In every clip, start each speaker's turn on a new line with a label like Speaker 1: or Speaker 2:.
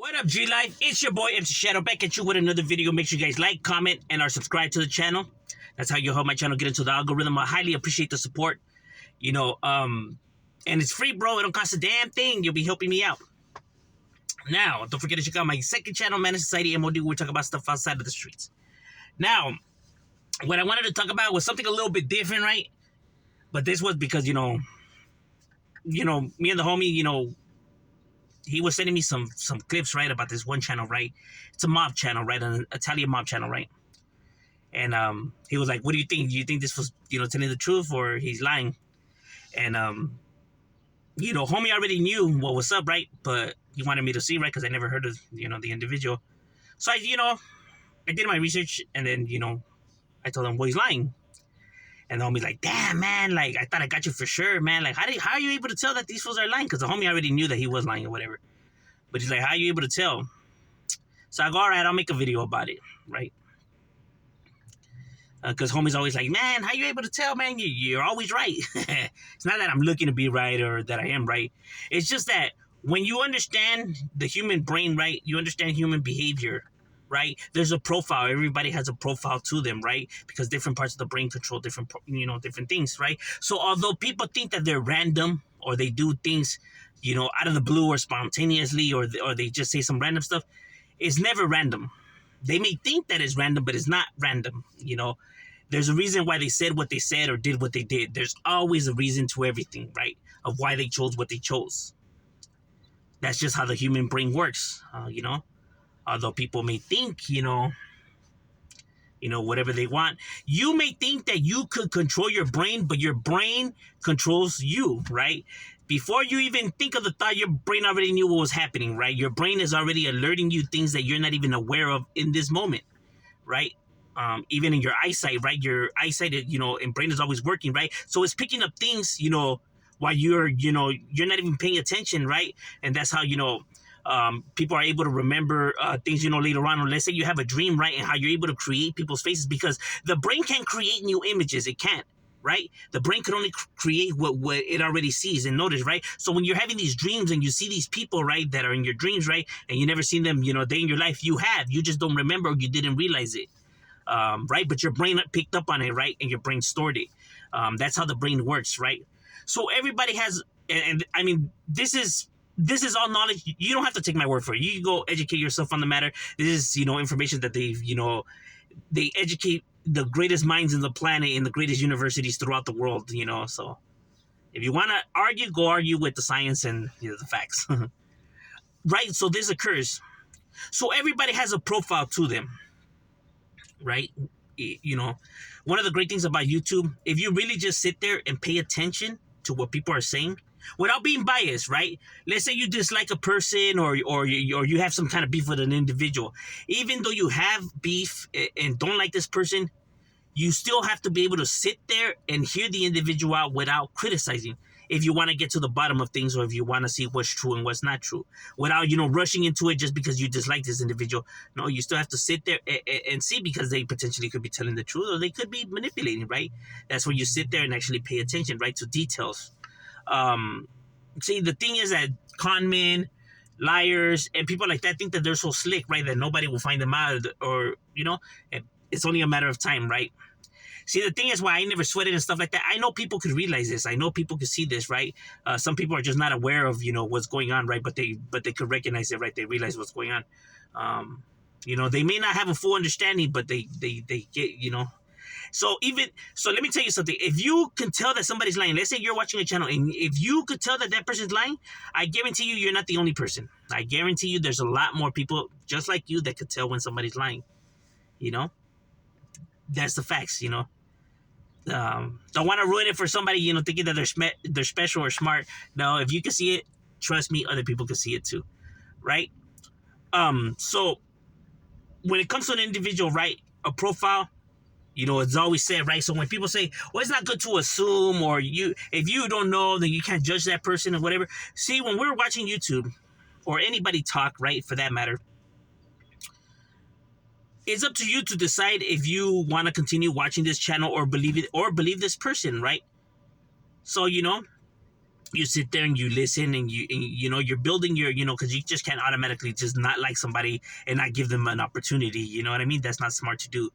Speaker 1: What up, G Life? It's your boy MC Shadow back at you with another video. Make sure you guys like, comment, and are subscribed to the channel. That's how you help my channel get into the algorithm. I highly appreciate the support. And it's free, bro. It don't cost a damn thing. You'll be helping me out. Now, don't forget to check out my second channel, Man Society M.O.D, where we talk about stuff outside of the streets. Now, what I wanted to talk about was something a little bit different, right? But this was because, me and the homie, he was sending me some clips, right, about this one channel, right? It's a mob channel, right? An Italian mob channel, right? And he was like, what do you think? Do you think this was, telling the truth or he's lying? And, homie already knew what was up, right? But he wanted me to see, right? Because I never heard of, the individual. So, I did my research and then, I told him, well, he's lying. And the homie's like, damn, man, like, I thought I got you for sure, man. Like, how are you able to tell that these fools are lying? Because the homie already knew that he was lying or whatever. But he's like, how are you able to tell? So I go, all right, I'll make a video about it, right? Because homie's always like, man, how are you able to tell, man? You're always right. It's not that I'm looking to be right or that I am right. It's just that when you understand the human brain, right, you understand human behavior, right? There's a profile. Everybody has a profile to them, right? Because different parts of the brain control different things, right? So although people think that they're random or they do things, out of the blue or spontaneously or they just say some random stuff, it's never random. They may think that it's random, but it's not random, There's a reason why they said what they said or did what they did. There's always a reason to everything, right? Of why they chose what they chose. That's just how the human brain works, Although people may think, whatever they want. You may think that you could control your brain, but your brain controls you, right? Before you even think of the thought, your brain already knew what was happening, right? Your brain is already alerting you things that you're not even aware of in this moment, right? Even in your eyesight, right? Your eyesight, and brain is always working, right? So it's picking up things, while you're not even paying attention, right? And that's how, people are able to remember things, later on. Or let's say you have a dream, right? And how you're able to create people's faces because the brain can't create new images. It can't, right? The brain can only create what it already sees and notice, right? So when you're having these dreams and you see these people, right, that are in your dreams, right? And you never seen them, a day in your life, you just don't remember or you didn't realize it. Right? But your brain picked up on it, right? And your brain stored it. That's how the brain works, right? So everybody has, and I mean, this is all knowledge. You don't have to take my word for it. You can go educate yourself on the matter. This is, information that they've, they educate the greatest minds in the planet in the greatest universities throughout the world, So if you want to argue, go argue with the science and the facts. Right? So this occurs. So everybody has a profile to them. Right? One of the great things about YouTube, if you really just sit there and pay attention to what people are saying without being biased, right? Let's say you dislike a person or you have some kind of beef with an individual. Even though you have beef and don't like this person, you still have to be able to sit there and hear the individual out without criticizing. If you want to get to the bottom of things or if you want to see what's true and what's not true without, rushing into it just because you dislike this individual. No, you still have to sit there and see because they potentially could be telling the truth or they could be manipulating, right? That's where you sit there and actually pay attention, right, to details. See, the thing is that con men, liars, and people like that think that they're so slick, right, that nobody will find them out or, it's only a matter of time, right? See, the thing is why I never sweated and stuff like that. I know people could realize this. I know people could see this, right? Some people are just not aware of, what's going on, right? But they could recognize it, right? They realize what's going on. They may not have a full understanding, but they get, So let me tell you something. If you can tell that somebody's lying, let's say you're watching a channel, and if you could tell that person's lying, I guarantee you're not the only person. I guarantee you there's a lot more people just like you that could tell when somebody's lying. That's the facts, Don't want to ruin it for somebody, thinking that they're special or smart. No, if you can see it, trust me, other people can see it too, right? So when it comes to an individual, right, a profile, it's always said, right? So when people say, well, it's not good to assume or if you don't know, then you can't judge that person or whatever. See, when we're watching YouTube or anybody talk, right, for that matter, it's up to you to decide if you want to continue watching this channel or believe it or believe this person, right? So, you sit there and you listen, and you know, you're building your, you know, because you just can't automatically just not like somebody and not give them an opportunity. You know what I mean? That's not smart to do.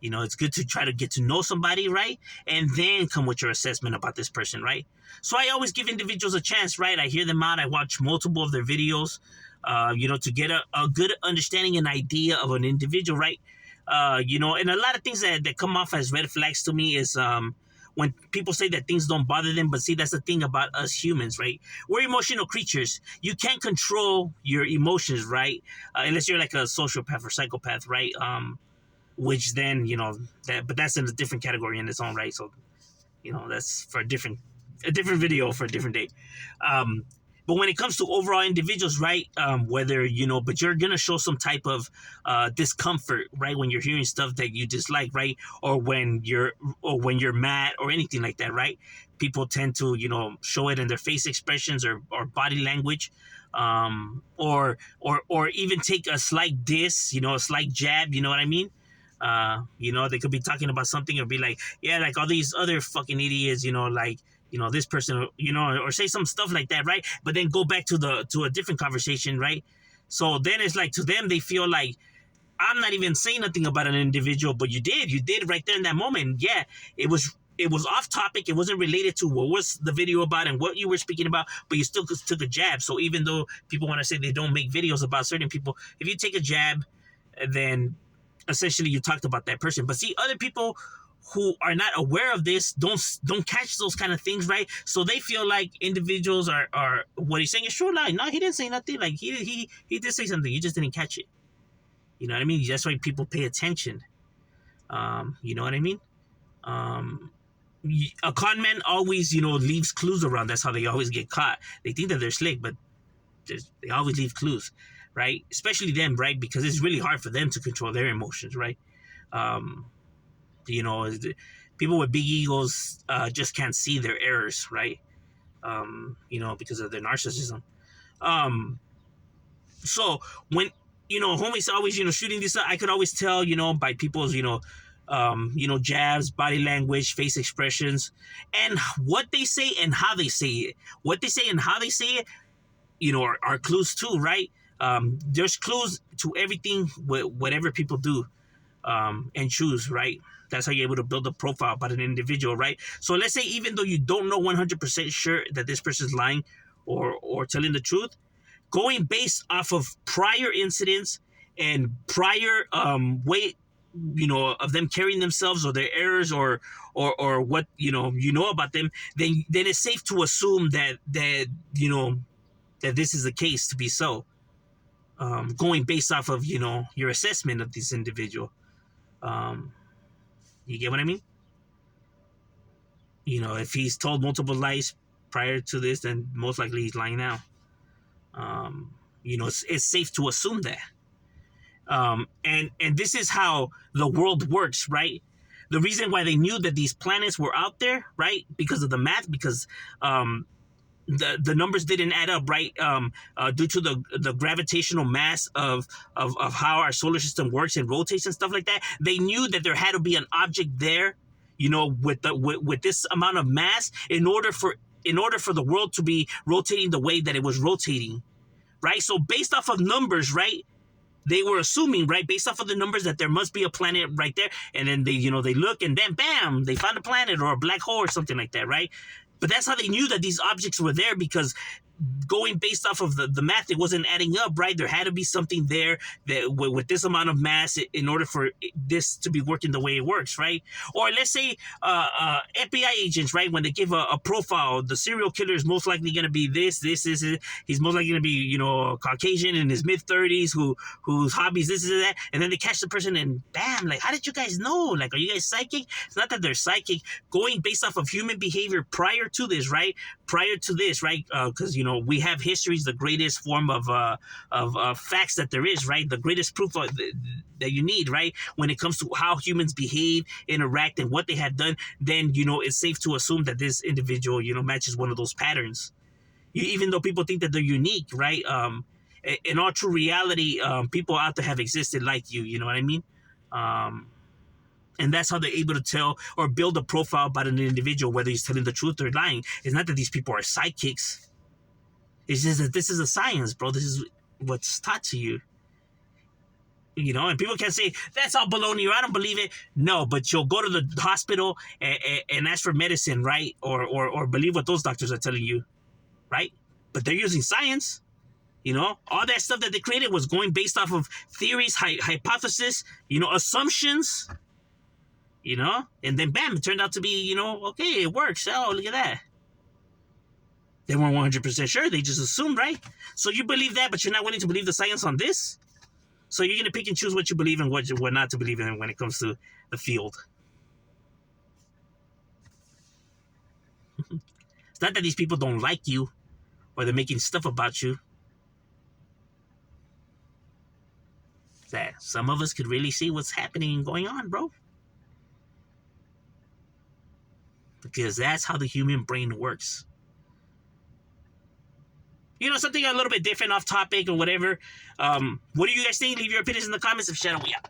Speaker 1: You know, it's good to try to get to know somebody, right? And then come with your assessment about this person, right? So I always give individuals a chance, right? I hear them out. I watch multiple of their videos, you know, to get a good understanding and idea of an individual, right? You know, and a lot of things that come off as red flags to me is when people say that things don't bother them. But see, that's the thing about us humans, right? We're emotional creatures. You can't control your emotions, right? Unless you're like a sociopath or psychopath, right? Which then, you know, but that's in a different category in its own right. So, you know, that's for a different video for a different day. Um, but when it comes to overall individuals, right? Whether, you know, but you're gonna show some type of discomfort, right? When you're hearing stuff that you dislike, right? Or when you're mad or anything like that, right? People tend to, you know, show it in their face expressions or body language, or even take a slight diss, you know, a slight jab. You know what I mean? You know, they could be talking about something or be like, yeah, like all these other fucking idiots, you know, like, you know, this person, you know, or say some stuff like that, right? But then go back to a different conversation, right? So then it's like, to them, they feel like I'm not even saying nothing about an individual, but you did right there in that moment. Yeah, it was off topic. It wasn't related to what was the video about and what you were speaking about, but you still took a jab. So even though people want to say they don't make videos about certain people, if you take a jab, then essentially you talked about that person. But see, other people who are not aware of this don't catch those kind of things, right? So they feel like individuals are what he's saying is true. Like, no, he didn't say nothing. Like he did say something. You just didn't catch it. You know what I mean? That's why people pay attention. You know what I mean? Um, a con man always, you know, leaves clues around. That's how they always get caught. They think that they're slick, but they always leave clues, right? Especially them, right? Because it's really hard for them to control their emotions, right? Um, you know, people with big egos just can't see their errors, right? You know, because of their narcissism. Um, so when, you know, homies always, you know, shooting this up, I could always tell, you know, by people's, you know, jabs, body language, face expressions, and what they say and how they say it. What they say and how they say it, you know, are clues too, right? There's clues to everything, whatever people do and choose, right? That's how you're able to build a profile about an individual, right? So let's say even though you don't know 100% sure that this person's lying or telling the truth, going based off of prior incidents and prior way, you know, of them carrying themselves or their errors or what, you know about them, then it's safe to assume that you know that this is the case to be so. Going based off of, you know, your assessment of this individual. Um, you get what I mean? You know, if he's told multiple lies prior to this, then most likely he's lying now. You know, it's safe to assume that. And this is how the world works, right? The reason why they knew that these planets were out there, right? Because of the math, because the numbers didn't add up, right? Due to the gravitational mass of how our solar system works and rotates and stuff like that. They knew that there had to be an object there, you know, with this amount of mass in order for the world to be rotating the way that it was rotating, right? So based off of numbers, right? They were assuming, right, based off of the numbers, that there must be a planet right there. And then they look, and then bam, they found a planet or a black hole or something like that, right? But that's how they knew that these objects were there, because going based off of the math, it wasn't adding up, right? There had to be something there that with this amount of mass in order for this to be working the way it works, right? Or let's say FBI agents, right? When they give a profile, the serial killer is most likely going to be this. He's most likely going to be, you know, Caucasian in his mid-30s whose hobbies this is that, and then they catch the person and bam, like, how did you guys know? Like, are you guys psychic? It's not that they're psychic. Going based off of human behavior prior to this, right? Because, you know, we have history is the greatest form of facts that there is, right? The greatest proof that you need, right? When it comes to how humans behave, interact, and what they have done, then, you know, it's safe to assume that this individual, you know, matches one of those patterns. Even though people think that they're unique, right? In all true reality, people out there have existed like you know what I mean? Um, And that's how they're able to tell or build a profile about an individual, whether he's telling the truth or lying. It's not that these people are sidekicks. It's just that this is a science, bro. This is what's taught to you. You know, and people can say, that's all baloney, or I don't believe it. No, but you'll go to the hospital and ask for medicine, right? Or believe what those doctors are telling you, right? But they're using science. You know, all that stuff that they created was going based off of theories, hypothesis, you know, assumptions, you know, and then bam, it turned out to be, you know, okay, it works. Oh, look at that. They weren't 100% sure. They just assumed, right? So you believe that, but you're not willing to believe the science on this? So you're going to pick and choose what you believe and what not to believe in when it comes to the field. It's not that these people don't like you or they're making stuff about you. It's that some of us could really see what's happening and going on, bro. Because that's how the human brain works. You know, something a little bit different, off topic or whatever. What do you guys think? Leave your opinions in the comments. If Shadow, we out.